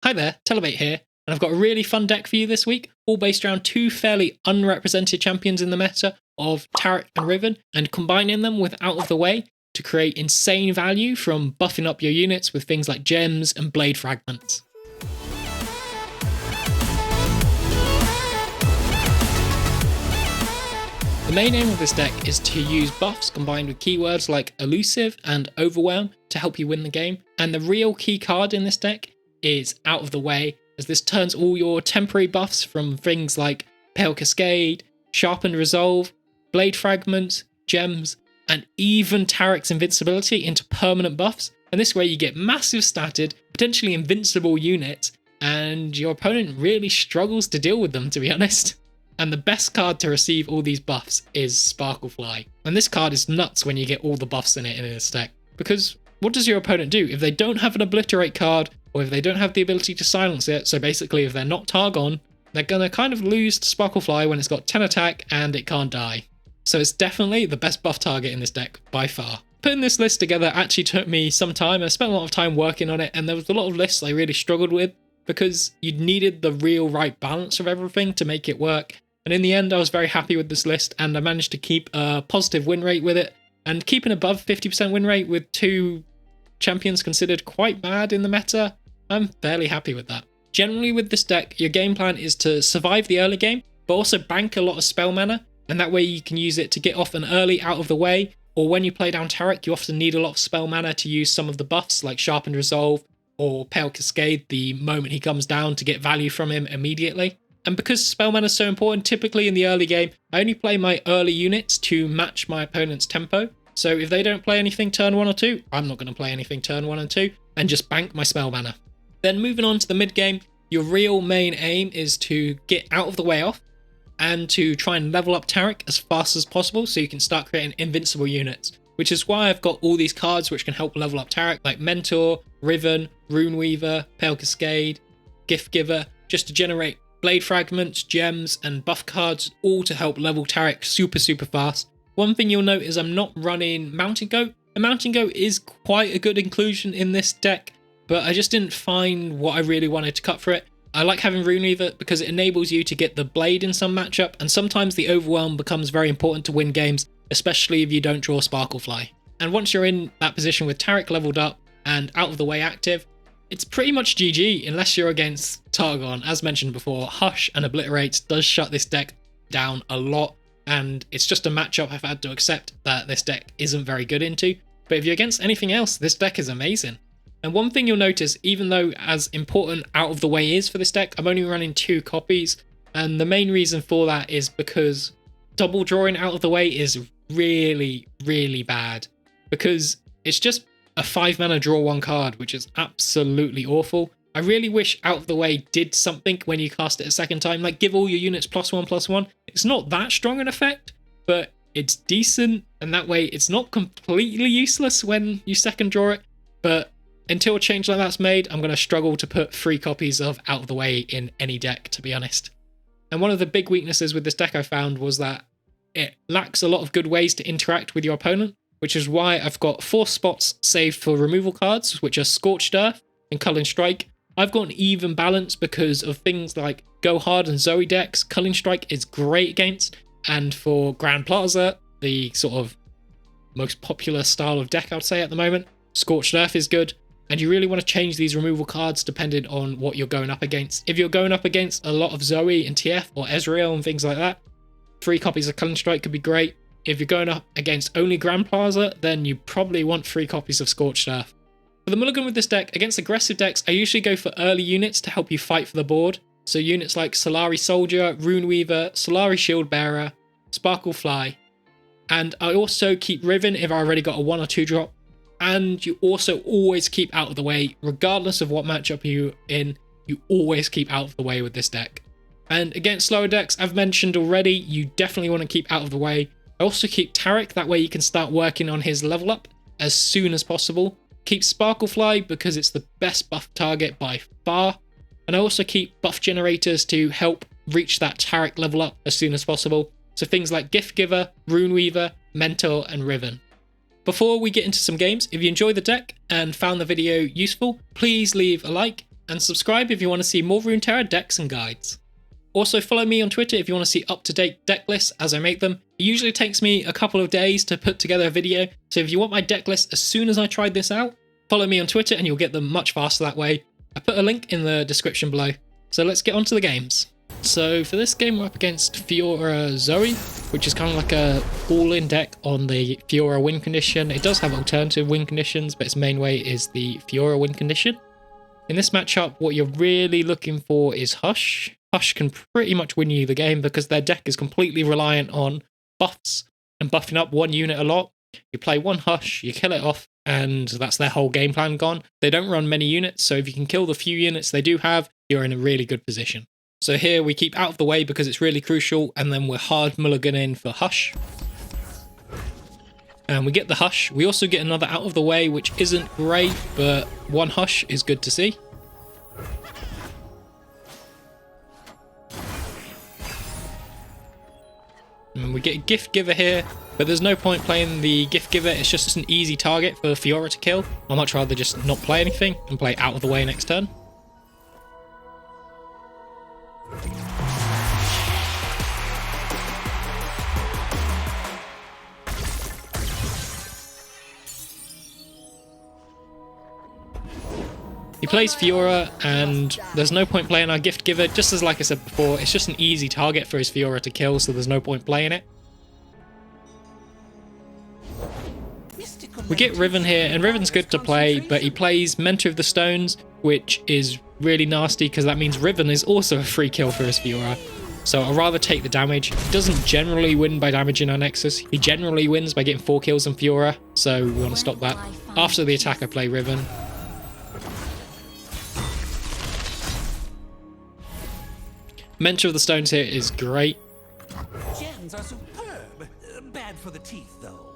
Hi there, Telebait here, and I've got a really fun deck for you this week, all based around two fairly unrepresented champions in the meta of Taric and Riven, and combining them with Out of the Way to create insane value from buffing up your units with things like gems and blade fragments. The main aim of this deck is to use buffs combined with keywords like elusive and overwhelm to help you win the game, and the real key card in this deck is Out of the Way, as this turns all your temporary buffs from things like Pale Cascade, Sharpened Resolve, Blade Fragments, Gems, and even Taric's Invincibility into permanent buffs, and this way you get massive statted, potentially invincible units, and your opponent really struggles to deal with them, to be honest. And the best card to receive all these buffs is Sparklefly, and this card is nuts when you get all the buffs in this deck, because what does your opponent do? If they don't have an Obliterate card, or if they don't have the ability to silence it, so basically if they're not Targon, they're gonna kind of lose to Sparklefly when it's got 10 attack and it can't die. So it's definitely the best buff target in this deck by far. Putting this list together actually took me some time. I spent a lot of time working on it, and there was a lot of lists I really struggled with because you needed the real right balance of everything to make it work. And in the end, I was very happy with this list, and I managed to keep a positive win rate with it, and keep an above 50% win rate with two champions considered quite bad in the meta. I'm fairly happy with that. Generally with this deck, your game plan is to survive the early game, but also bank a lot of spell mana, and that way you can use it to get off an early Out of the Way, or when you play down Taric, you often need a lot of spell mana to use some of the buffs like Sharpened Resolve or Pale Cascade the moment he comes down to get value from him immediately. And because spell mana is so important, typically in the early game, I only play my early units to match my opponent's tempo. So if they don't play anything turn 1 or 2, I'm not going to play anything turn 1 and 2, and just bank my spell mana. Then moving on to the mid game, your real main aim is to get Out of the Way off, and to try and level up Taric as fast as possible so you can start creating invincible units, which is why I've got all these cards which can help level up Taric, like Mentor, Riven, Runeweaver, Pale Cascade, Gift Giver, just to generate Blade Fragments, Gems, and buff cards, all to help level Taric super fast. One thing you'll note is I'm not running Mountain Goat. A Mountain Goat is quite a good inclusion in this deck, but I just didn't find what I really wanted to cut for it. I like having Runeweaver because it enables you to get the Blade in some matchup, and sometimes the Overwhelm becomes very important to win games, especially if you don't draw Sparklefly. And once you're in that position with Taric leveled up and Out of the Way active, it's pretty much GG unless you're against Targon. As mentioned before, Hush and Obliterate does shut this deck down a lot, and it's just a matchup I've had to accept that this deck isn't very good into. But if you're against anything else, this deck is amazing. And one thing you'll notice, even though as important Out of the Way is for this deck, I'm only running 2 copies. And the main reason for that is because double drawing Out of the Way is really bad. Because it's just a 5 mana draw 1 card, which is absolutely awful. I really wish Out of the Way did something when you cast it a second time, like give all your units +1/+1. It's not that strong an effect, but it's decent, and that way it's not completely useless when you second draw it. But until a change like that's made, I'm going to struggle to put 3 copies of Out of the Way in any deck, to be honest. And one of the big weaknesses with this deck I found was that it lacks a lot of good ways to interact with your opponent, which is why I've got 4 spots saved for removal cards, which are Scorched Earth and Culling Strike. I've got an even balance because of things like Go Hard and Zoe decks. Culling Strike is great against, and for Grand Plaza, the sort of most popular style of deck I'd say at the moment, Scorched Earth is good. And you really want to change these removal cards depending on what you're going up against. If you're going up against a lot of Zoe and TF or Ezreal and things like that, 3 copies of Culling Strike could be great. If you're going up against only Grand Plaza, then you probably want 3 copies of Scorched Earth. For the mulligan with this deck, against aggressive decks, I usually go for early units to help you fight for the board. So units like Solari Soldier, Runeweaver, Solari Shield Bearer, Sparklefly. And I also keep Riven if I already got a 1 or 2 drop. And you also always keep Out of the Way, regardless of what matchup you're in, you always keep Out of the Way with this deck. And against slower decks, I've mentioned already, you definitely want to keep Out of the Way. I also keep Taric, that way you can start working on his level up as soon as possible. Keep Sparklefly because it's the best buff target by far. And I also keep buff generators to help reach that Taric level up as soon as possible. So things like Gift Giver, Runeweaver, Mentor, and Riven. Before we get into some games, if you enjoyed the deck and found the video useful, please leave a like. and subscribe if you want to see more Runeterra decks and guides. Also follow me on Twitter if you want to see up-to-date deck lists as I make them. It usually takes me a couple of days to put together a video, so if you want my deck list as soon as I tried this out, follow me on Twitter and you'll get them much faster that way. I put a link in the description below. So let's get on to the games. So for this game we're up against Fiora Zoe, which is kind of like a all-in deck on the Fiora win condition. It does have alternative win conditions, but its main way is the Fiora win condition. In this matchup, what you're really looking for is Hush. Hush can pretty much win you the game because their deck is completely reliant on buffs and buffing up one unit a lot. You play one Hush, you kill it off, and that's their whole game plan gone. They don't run many units, so if you can kill the few units they do have, you're in a really good position. So here we keep out of the way because it's really crucial, and then we're hard mulligan in for Hush. And we get the Hush. We also get another out of the way, which isn't great, but one Hush is good to see. And we get a Gift Giver here, but there's no point playing the Gift Giver. It's just an easy target for Fiora to kill. I'd much rather just not play anything and play out of the way next turn. He plays Fiora, and there's no point playing our Gift Giver. Just as like I said before, it's just an easy target for his Fiora to kill, so there's no point playing it. We get Riven here, and Riven's good to play, but he plays Mentor of the Stones, which is really nasty because that means Riven is also a free kill for his Fiora. So I'd rather take the damage. He doesn't generally win by damaging our Nexus. He generally wins by getting 4 kills on Fiora, so we want to stop that. After the attack, I play Riven. Mentor of the Stones here is great. Gems are superb. Bad for the teeth, though.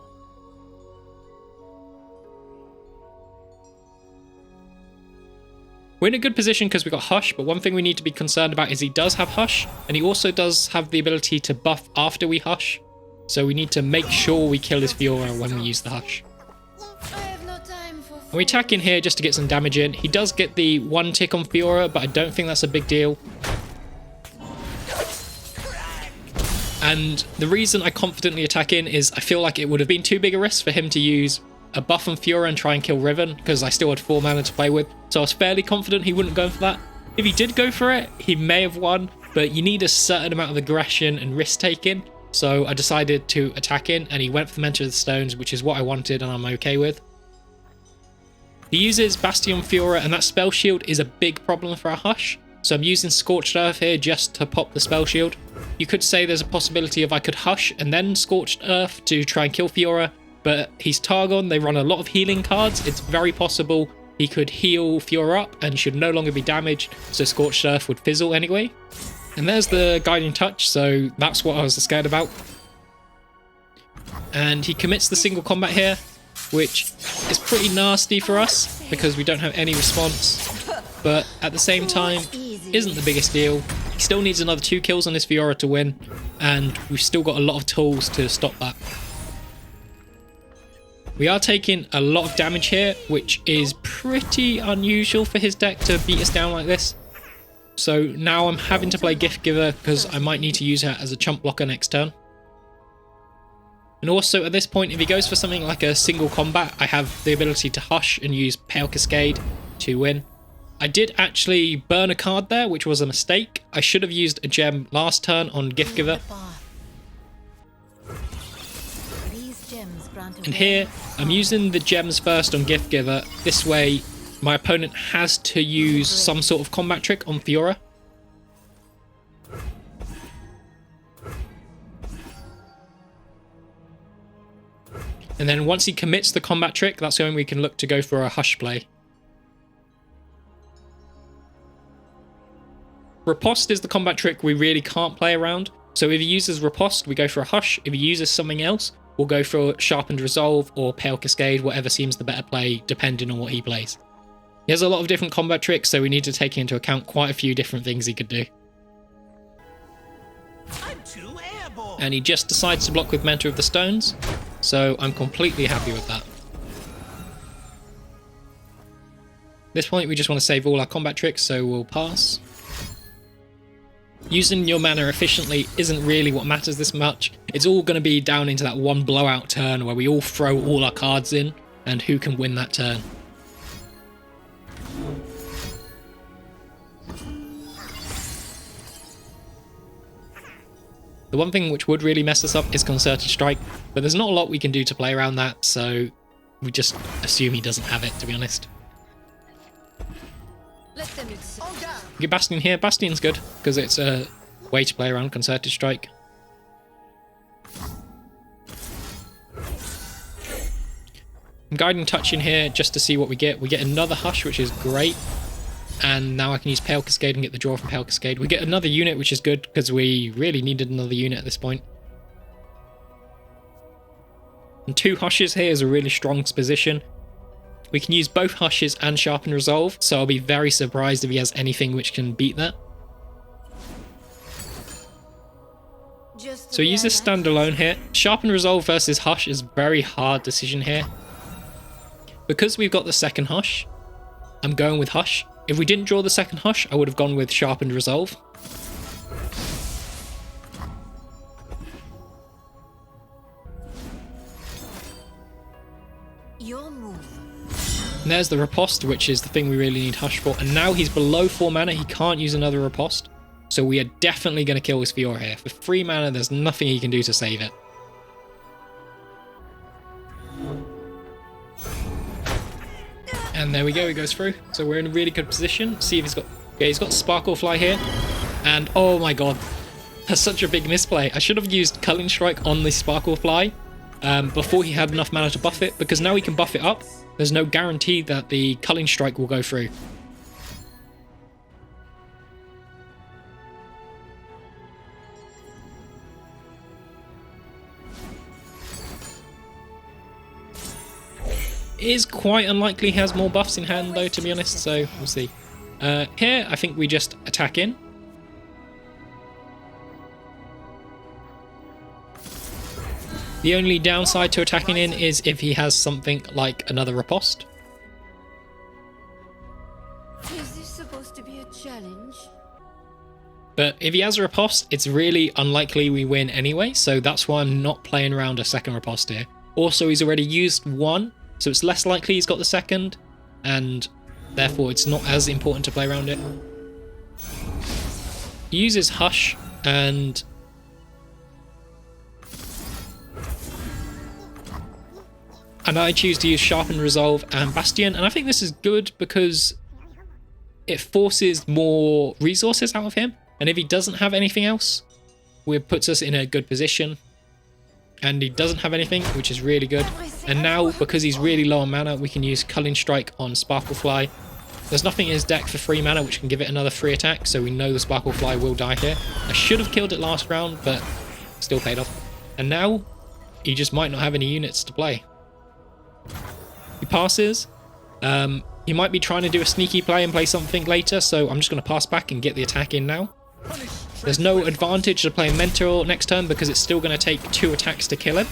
We're in a good position because we've got Hush, but one thing we need to be concerned about is he does have Hush, and he also does have the ability to buff after we Hush. So we need to make sure we kill his Fiora when we use the Hush. And we attack in here just to get some damage in. He does get the 1 tick on Fiora, but I don't think that's a big deal. And the reason I confidently attack in is I feel like it would have been too big a risk for him to use a buff on Fiora and try and kill Riven, because I still had 4 mana to play with. So I was fairly confident he wouldn't go for that. If he did go for it, he may have won, but you need a certain amount of aggression and risk taking. So I decided to attack in, and he went for the Mentor of the Stones, which is what I wanted and I'm okay with. He uses Bastion Fiora, and that spell shield is a big problem for our Hush. So I'm using Scorched Earth here just to pop the spell shield. You could say there's a possibility of I could Hush and then Scorched Earth to try and kill Fiora, but he's Targon, they run a lot of healing cards. It's very possible he could heal Fiora up and should no longer be damaged, so Scorched Earth would fizzle anyway. And there's the Guiding Touch, so that's what I was scared about. And he commits the single combat here, which is pretty nasty for us because we don't have any response, but at the same time isn't the biggest deal. He still needs another 2 kills on this Fiora to win, and we've still got a lot of tools to stop that. We are taking a lot of damage here, which is pretty unusual for his deck to beat us down like this. So now I'm having to play Gift Giver because I might need to use her as a chump blocker next turn. And also at this point, if he goes for something like a single combat, I have the ability to Hush and use Pale Cascade to win. I did actually burn a card there, which was a mistake. I should have used a gem last turn on Gift Giver. And here, I'm using the gems first on Gift Giver. This way, my opponent has to use some sort of combat trick on Fiora. And then once he commits the combat trick, that's when we can look to go for a Hush play. Riposte is the combat trick we really can't play around. So if he uses Riposte, we go for a Hush. If he uses something else, we'll go for Sharpened Resolve or Pale Cascade, whatever seems the better play, depending on what he plays. He has a lot of different combat tricks, so we need to take into account quite a few different things he could do. And he just decides to block with Mentor of the Stones, so I'm completely happy with that. this point we just want to save all our combat tricks, so we'll pass. Using your mana efficiently isn't really what matters this much. It's all going to be down into that one blowout turn where we all throw all our cards in and who can win that turn. The one thing which would really mess us up is Concerted Strike, but there's not a lot we can do to play around that, so we just assume he doesn't have it, to be honest. Get Bastion here. Bastion's good, because it's a way to play around Concerted Strike. I'm Guiding Touch in here just to see what we get. We get another Hush, which is great. And now I can use Pale Cascade and get the draw from Pale Cascade. We get another unit, which is good, because we really needed another unit at this point. And 2 Hushes here is a really strong position. We can use both Hushes and Sharpen Resolve, so I'll be very surprised if he has anything which can beat that. So we use this standalone here. Sharpen Resolve versus Hush is a very hard decision here. Because we've got the second Hush, I'm going with Hush. If we didn't draw the second Hush, I would have gone with Sharpened Resolve. Your move. And there's the Riposte, which is the thing we really need Hush for. And now he's below 4 mana, he can't use another Riposte. So we are definitely going to kill this Fiora here. For 3 mana, there's nothing he can do to save it. And there we go, he goes through. So we're in a really good position. See if he's got... Okay, he's got Sparkle Fly here. And oh my god, that's such a big misplay. I should have used Culling Strike on the Sparkle Fly before he had enough mana to buff it, because now he can buff it up. There's no guarantee that the Culling Strike will go through. It is quite unlikely he has more buffs in hand though, to be honest, so we'll see. Here, I think we just attack in. The only downside to attacking in is if he has something like another Riposte. Is this supposed to be a challenge? But if he has a Riposte, it's really unlikely we win anyway, so that's why I'm not playing around a second Riposte here. Also, he's already used 1. So it's less likely he's got the second, and therefore it's not as important to play around it. He uses Hush, and I choose to use Sharpen Resolve and Bastion, and I think this is good because it forces more resources out of him, and if he doesn't have anything else, it puts us in a good position. And he doesn't have anything, which is really good. And now, because he's really low on mana, we can use Culling Strike on Sparkle Fly. There's nothing in his deck for 3 mana, which can give it another 3 attack, so we know the Sparkle Fly will die here. I should have killed it last round, but still paid off. And now, he just might not have any units to play. He passes. He might be trying to do a sneaky play and play something later, so I'm just going to pass back and get the attack in now. There's no advantage to playing Mentor next turn because it's still going to take 2 attacks to kill him.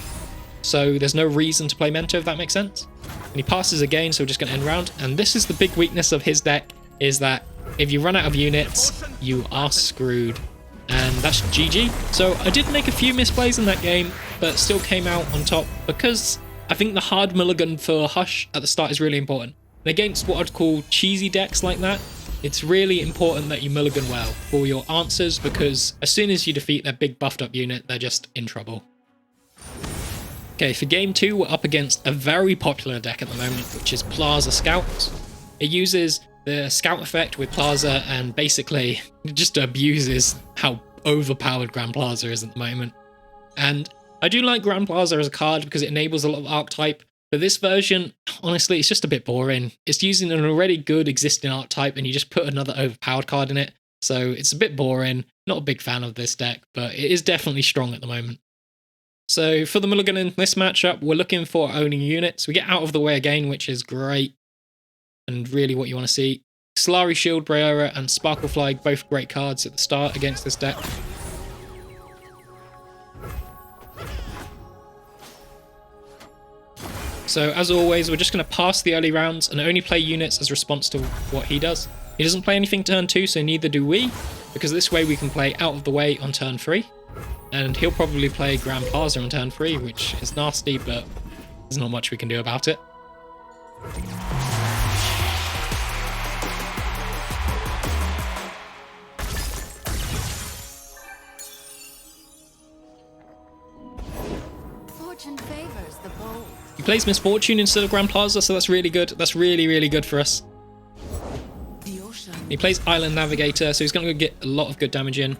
So there's no reason to play Mentor, if that makes sense. And he passes again, so we're just going to end round. And this is the big weakness of his deck, is that if you run out of units, you are screwed. And that's GG. So I did make a few misplays in that game, but still came out on top because I think the hard mulligan for Hush at the start is really important. And against what I'd call cheesy decks like that, it's really important that you mulligan well for your answers, because as soon as you defeat their big buffed up unit, they're just in trouble. Okay, for game 2, we're up against a very popular deck at the moment, which is Plaza Scouts. It uses the Scout effect with Plaza and basically just abuses how overpowered Grand Plaza is at the moment. And I do like Grand Plaza as a card because it enables a lot of archetype. But this version, honestly, it's just a bit boring. It's using an already good existing archetype and you just put another overpowered card in it. So it's a bit boring. Not a big fan of this deck, but it is definitely strong at the moment. So for the mulligan in this matchup, we're looking for owning units. We get out of the way again, which is great. And really what you want to see. Solari Shield Breera and Sparkle Fly, both great cards at the start against this deck. So So as always, we're just going to pass the early rounds and only play units as response to what he does. He doesn't play anything turn 2, so neither do we, because this way we can play out of the way on turn 3. And he'll probably play Grand Plaza on turn 3, which is nasty, but there's not much we can do about it. Fortune favors the bold. He plays Misfortune instead of Grand Plaza, so that's really good. That's really, really good for us. The ocean. He plays Island Navigator, so he's going to get a lot of good damage in.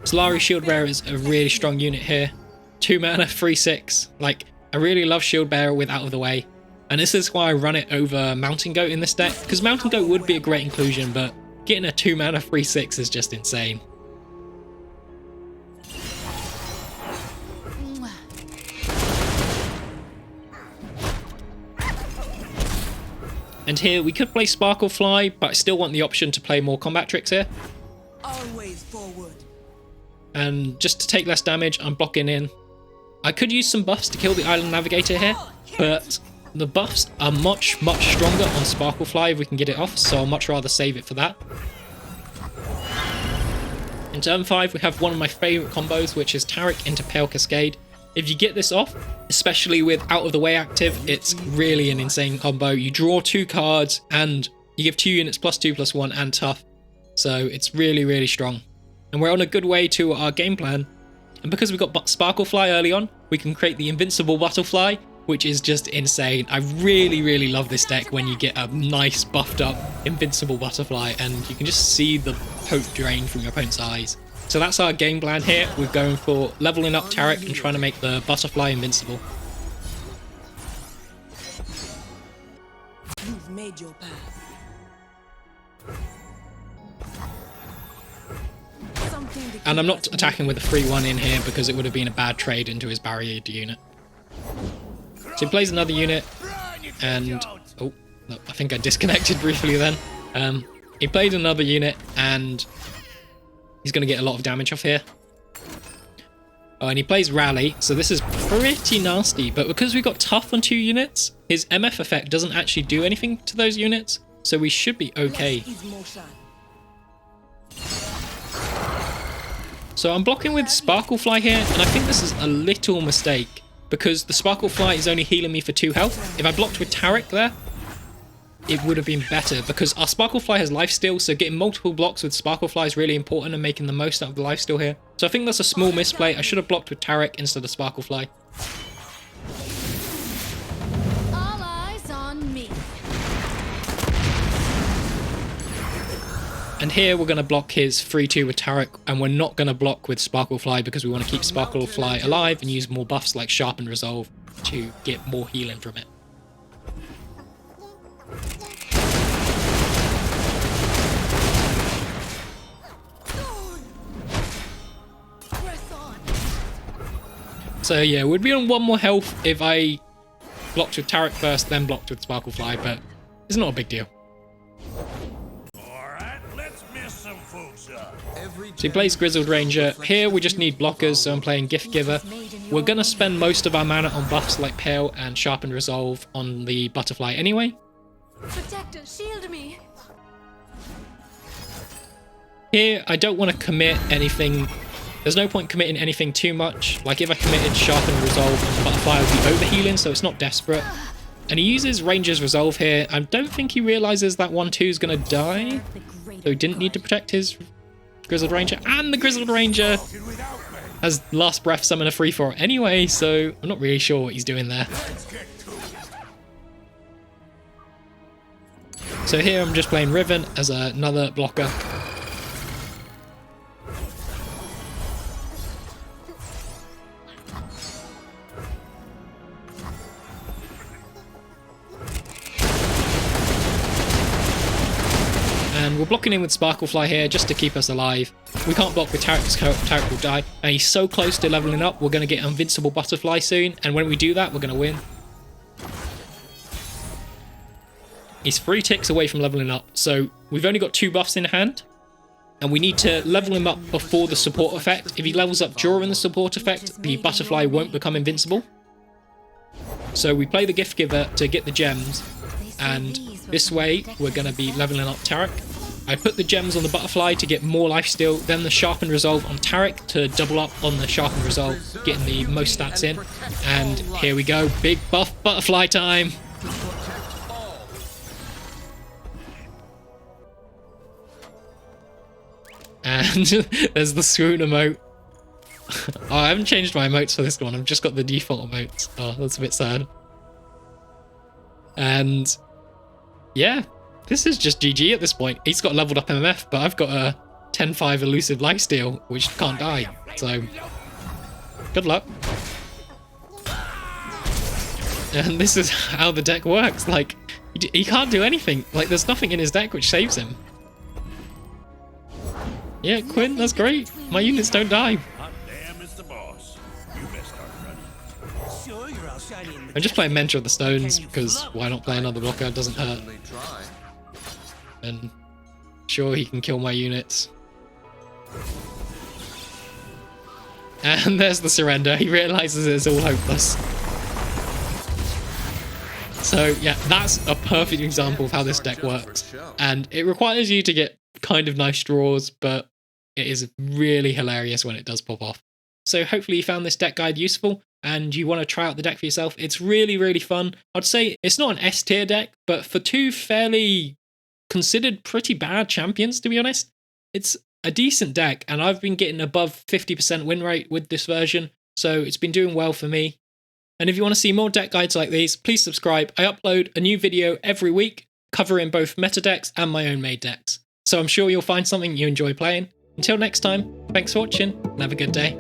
Solari Shield Bearer is a really strong unit here. 2 mana, 3/6. Like, I really love Shield Bearer with Out of the Way. And this is why I run it over Mountain Goat in this deck, because Mountain Goat would be a great inclusion, but getting a 2 mana 3/6 is just insane. And here we could play Sparklefly, but I still want the option to play more combat tricks here. Always forward. And just to take less damage, I'm blocking in. I could use some buffs to kill the Island Navigator here, but the buffs are much stronger on Sparklefly if we can get it off, so I'll much rather save it for that. In turn 5, we have one of my favourite combos, which is Taric into Pale Cascade. If you get this off, especially with Out of the Way active, it's really an insane combo. You draw 2 cards and you give 2 units +2/+1 and tough. So it's really, really strong. And we're on a good way to our game plan. And because we've got Sparklefly early on, we can create the Invincible Butterfly, which is just insane. I really, really love this deck when you get a nice buffed up Invincible Butterfly and you can just see the hope drain from your opponent's eyes. So that's our game plan here. We're going for leveling up Taric and trying to make the Butterfly invincible. You've made your path. And I'm not attacking with a 3/1 in here because it would have been a bad trade into his barriered unit. So he plays another unit and... oh, no, I think I disconnected briefly then. He played another unit and he's going to get a lot of damage off here. Oh, and he plays Rally, so this is pretty nasty. But because we got Tough on 2 units, his MF effect doesn't actually do anything to those units. So we should be okay. So I'm blocking with Sparklefly here, and I think this is a little mistake. Because the Sparklefly is only healing me for 2 health. If I blocked with Taric there, it would have been better because our Sparklefly has lifesteal, so getting multiple blocks with Sparklefly is really important and making the most out of the lifesteal here. So I think that's a small misplay. I should have blocked with Taric instead of Sparklefly. All eyes on me. And here we're going to block his 3/2 with Taric, and we're not going to block with Sparklefly because we want to keep Sparklefly alive and use more buffs like Sharp and Resolve to get more healing from it. So yeah, we'd be on 1 more health if I blocked with Taric first, then blocked with Sparklefly, but it's not a big deal. So he plays Grizzled Ranger. Here we just need blockers, so I'm playing Gift Giver. We're going to spend most of our mana on buffs like Pale and Sharpen Resolve on the Butterfly anyway. Protector, shield me. Here, I don't want to commit anything. There's no point committing anything too much. Like if I committed Sharpen Resolve, the Butterfly would be overhealing, so it's not desperate. And he uses Ranger's Resolve here. I don't think he realizes that 1/2 is going to die. So he didn't need to protect his Grizzled Ranger. And the Grizzled Ranger has Last Breath summon a 3/4 anyway, so I'm not really sure what he's doing there. So here I'm just playing Riven as another blocker. And we're blocking in with Sparklefly here just to keep us alive. We can't block with Taric because Taric will die. And he's so close to leveling up, we're going to get Invincible Butterfly soon. And when we do that, we're going to win. He's 3 ticks away from leveling up. So we've only got 2 buffs in hand. And we need to level him up before the support effect. If he levels up during the support effect, the Butterfly won't become invincible. So we play the Gift Giver to get the gems, and this way we're going to be leveling up Taric. I put the gems on the Butterfly to get more lifesteal, then the Sharpened Resolve on Taric to double up on the Sharpened Resolve, getting the most stats in. And here we go, big buff Butterfly time! And there's the swoon emote. Oh, I haven't changed my emotes for this one. I've just got the default emotes. Oh, that's a bit sad. And yeah, this is just GG at this point. He's got leveled up MMF, but I've got a 10-5 elusive lifesteal, which can't die. So good luck. And this is how the deck works. Like, he can't do anything. Like, there's nothing in his deck which saves him. Yeah, Quinn, that's great. My units don't die. I'm just playing Mentor of the Stones because why not play another blocker? It doesn't hurt. And sure, he can kill my units. And there's the surrender. He realizes it's all hopeless. So yeah, that's a perfect example of how this deck works. And it requires you to get kind of nice draws, but it is really hilarious when it does pop off. So hopefully you found this deck guide useful and you want to try out the deck for yourself. It's really, really fun. I'd say it's not an S tier deck, but for two fairly considered pretty bad champions, to be honest, it's a decent deck, and I've been getting above 50% win rate with this version, so it's been doing well for me. And if you want to see more deck guides like these, please subscribe. I upload a new video every week covering both meta decks and my own made decks. So I'm sure you'll find something you enjoy playing. Until next time, thanks for watching and have a good day.